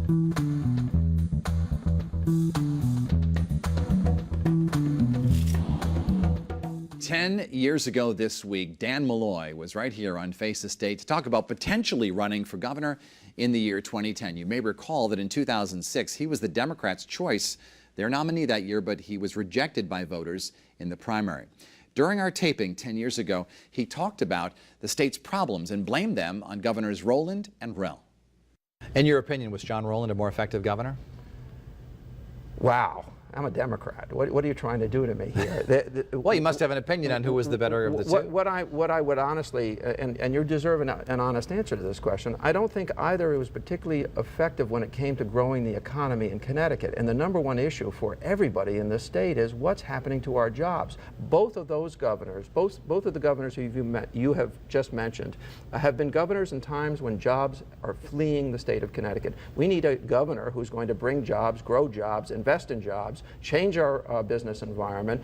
10 years ago this week, Dan Malloy was right here on Face the State to talk about potentially running for governor in the year 2010. You may recall that in 2006, he was the Democrats' choice, their nominee that year, but he was rejected by voters in the primary. During our taping 10 years ago, he talked about the state's problems and blamed them on Governors Rowland and Rell. In your opinion, was John Rowland a more effective governor? Wow. I'm a Democrat. What are you trying to do to me here? Well, you must have an opinion on who was the better of the two. What I would honestly, and you deserve an honest answer to this question, I don't think either was particularly effective when it came to growing the economy in Connecticut. And the number one issue for everybody in this state is what's happening to our jobs. Both of those governors, both of the governors who you have just mentioned, have been governors in times when jobs are fleeing the state of Connecticut. We need a governor who's going to bring jobs, grow jobs, invest in jobs, change our business environment.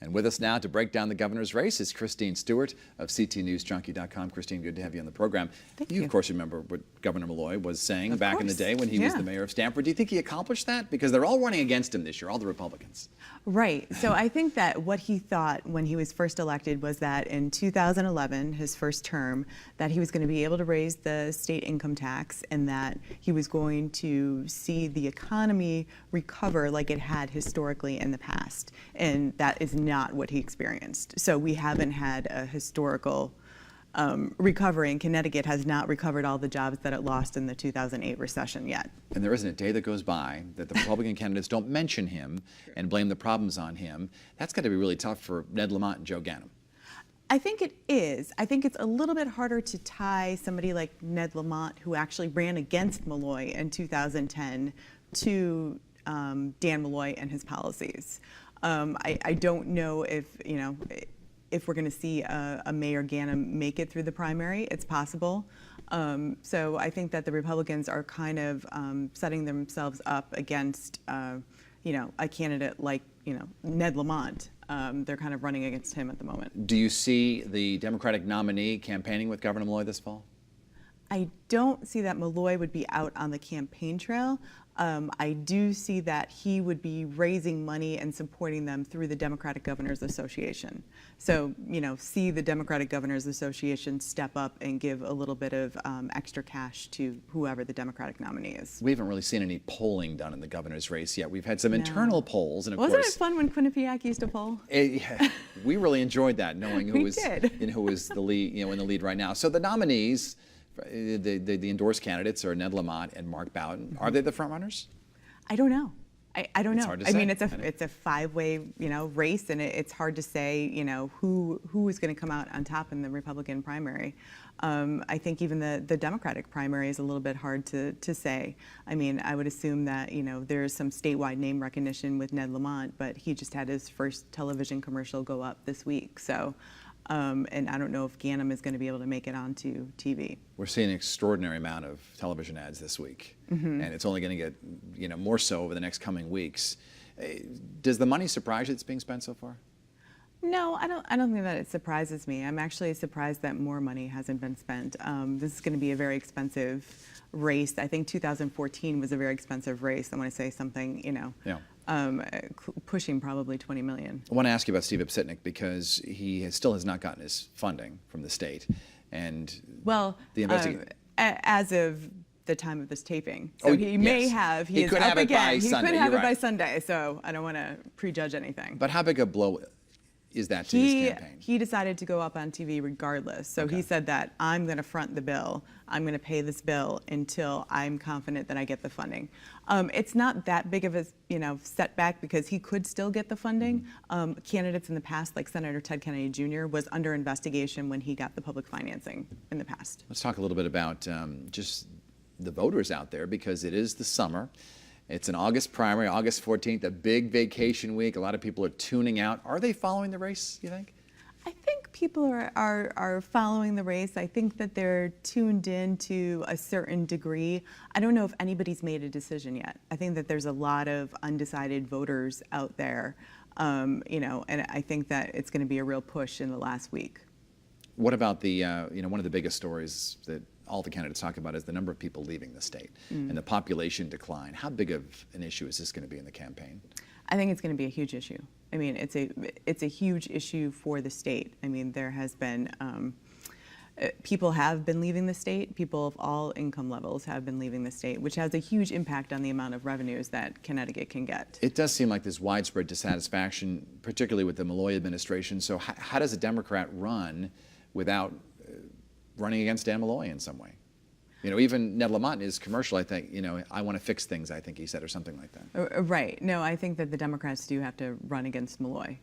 And with us now to break down the governor's race is Christine Stuart of CTNewsJunkie.com. Christine, good to have you on the program. Thank you. Of course, remember what Governor Malloy was saying back in the day when he was the mayor of Stamford. Do you think he accomplished that? Because they're all running against him this year, all the Republicans. Right. So I think that what he thought when he was first elected was that in 2011, his first term, that he was going to be able to raise the state income tax and that he was going to see the economy recover like it had historically in the past. And that is not what he experienced. So we haven't had a historical recovery, and Connecticut has not recovered all the jobs that it lost in the 2008 recession yet. And there isn't a day that goes by that the Republican candidates don't mention him and blame the problems on him. That's got to be really tough for Ned Lamont and Joe Ganim. I think it is. I think it's a little bit harder to tie somebody like Ned Lamont, who actually ran against Malloy in 2010, to Dan Malloy and his policies. I don't know if we're going to see a Mayor Ganim make it through the primary. It's possible. So I think that the Republicans are kind of setting themselves up against, a candidate like, Ned Lamont. They're kind of running against him at the moment. Do you see the Democratic nominee campaigning with Governor Malloy this fall? I don't see that Malloy would be out on the campaign trail. I do see that he would be raising money and supporting them through the Democratic Governors Association. So, see the Democratic Governors Association step up and give a little bit of extra cash to whoever the Democratic nominee is. We haven't really seen any polling done in the governor's race yet. We've had some internal polls, and of Wasn't course, it fun when Quinnipiac used to poll? We really enjoyed that, knowing who was the lead, in the lead right now. So the nominees. The endorsed candidates are Ned Lamont and Mark Bowden. Are they the front runners? I don't know. I don't know. Hard to say. I mean, it's a five-way race, and it's hard to say who is going to come out on top in the Republican primary. I think even the Democratic primary is a little bit hard to say. I mean, I would assume that there's some statewide name recognition with Ned Lamont, but he just had his first television commercial go up this week, so. And I don't know if Ganim is going to be able to make it onto TV. We're seeing an extraordinary amount of television ads this week, and it's only going to get more so over the next coming weeks. Does the money surprise you that's being spent so far? No, I don't think that it surprises me. I'm actually surprised that more money hasn't been spent. This is going to be a very expensive race. I think 2014 was a very expensive race. I want to say something, pushing probably $20 million. I want to ask you about Steve Ipsitnik because he still has not gotten his funding from the state, and as of the time of this taping, so he may have. He could have it by Sunday. He could have it by Sunday. So I don't want to prejudge anything. But how big a blow is that to his campaign? He decided to go up on TV regardless. So he said that I'm going to front the bill. I'm going to pay this bill until I'm confident that I get the funding. It's not that big of a setback because he could still get the funding. Candidates in the past, like Senator Ted Kennedy Jr., was under investigation when he got the public financing in the past. Let's talk a little bit about just the voters out there, because it is the summer. It's an August primary, August 14th, a big vacation week. A lot of people are tuning out. Are they following the race, you think? I think people are following the race. I think that they're tuned in to a certain degree. I don't know if anybody's made a decision yet. I think that there's a lot of undecided voters out there, and I think that it's going to be a real push in the last week. What about the, one of the biggest stories that all the candidates talk about is the number of people leaving the state and the population decline. How big of an issue is this going to be in the campaign? I think it's going to be a huge issue. I mean, it's a huge issue for the state. I mean, there has been people have been leaving the state. People of all income levels have been leaving the state, which has a huge impact on the amount of revenues that Connecticut can get. It does seem like there's widespread dissatisfaction, particularly with the Malloy administration. So how does a Democrat run without running against Dan Malloy in some way? You know, even Ned Lamont in his commercial, I think, you know, I want to fix things, I think he said, or something like that. Right. No, I think that the Democrats do have to run against Malloy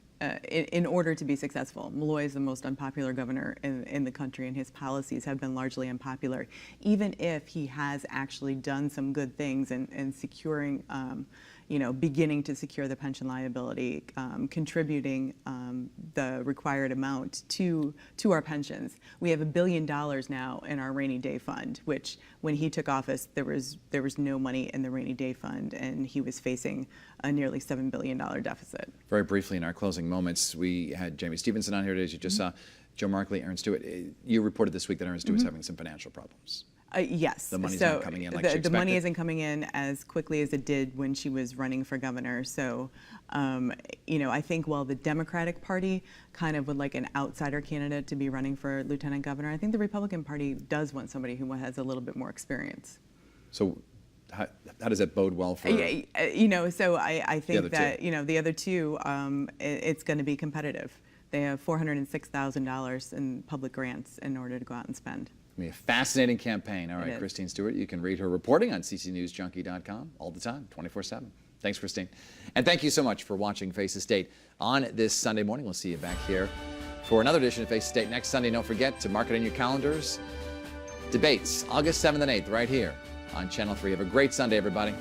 in order to be successful. Malloy is the most unpopular governor in the country, and his policies have been largely unpopular. Even if he has actually done some good things in securing, you know, beginning to secure the pension liability, contributing the required amount to our pensions. We have $1 billion now in our rainy day fund, which when he took office, there was no money in the rainy day fund, and he was facing a nearly $7 billion deficit. Very briefly, in our closing moments, we had Jamie Stevenson on here today, as you just saw, Joe Markley, Aaron Stewart. You reported this week that Aaron Stewart's having some financial problems. Yes. The money's not coming in like she expected. The money isn't coming in as quickly as it did when she was running for governor. So, you know, I think while the Democratic Party kind of would like an outsider candidate to be running for lieutenant governor, I think the Republican Party does want somebody who has a little bit more experience. So how does that bode well for? You know, so I think that, two? you know, the other two, it's going to be competitive. They have $406,000 in public grants in order to go out and spend. Be a fascinating campaign. All right, It is. Christine Stuart, you can read her reporting on ccnewsjunkie.com all the time, 24/7. Thanks, Christine. And thank you so much for watching Face the State on this Sunday morning. We'll see you back here for another edition of Face the State next Sunday. Don't forget to mark it in your calendars. Debates, August 7th and 8th, right here on Channel 3. Have a great Sunday, everybody.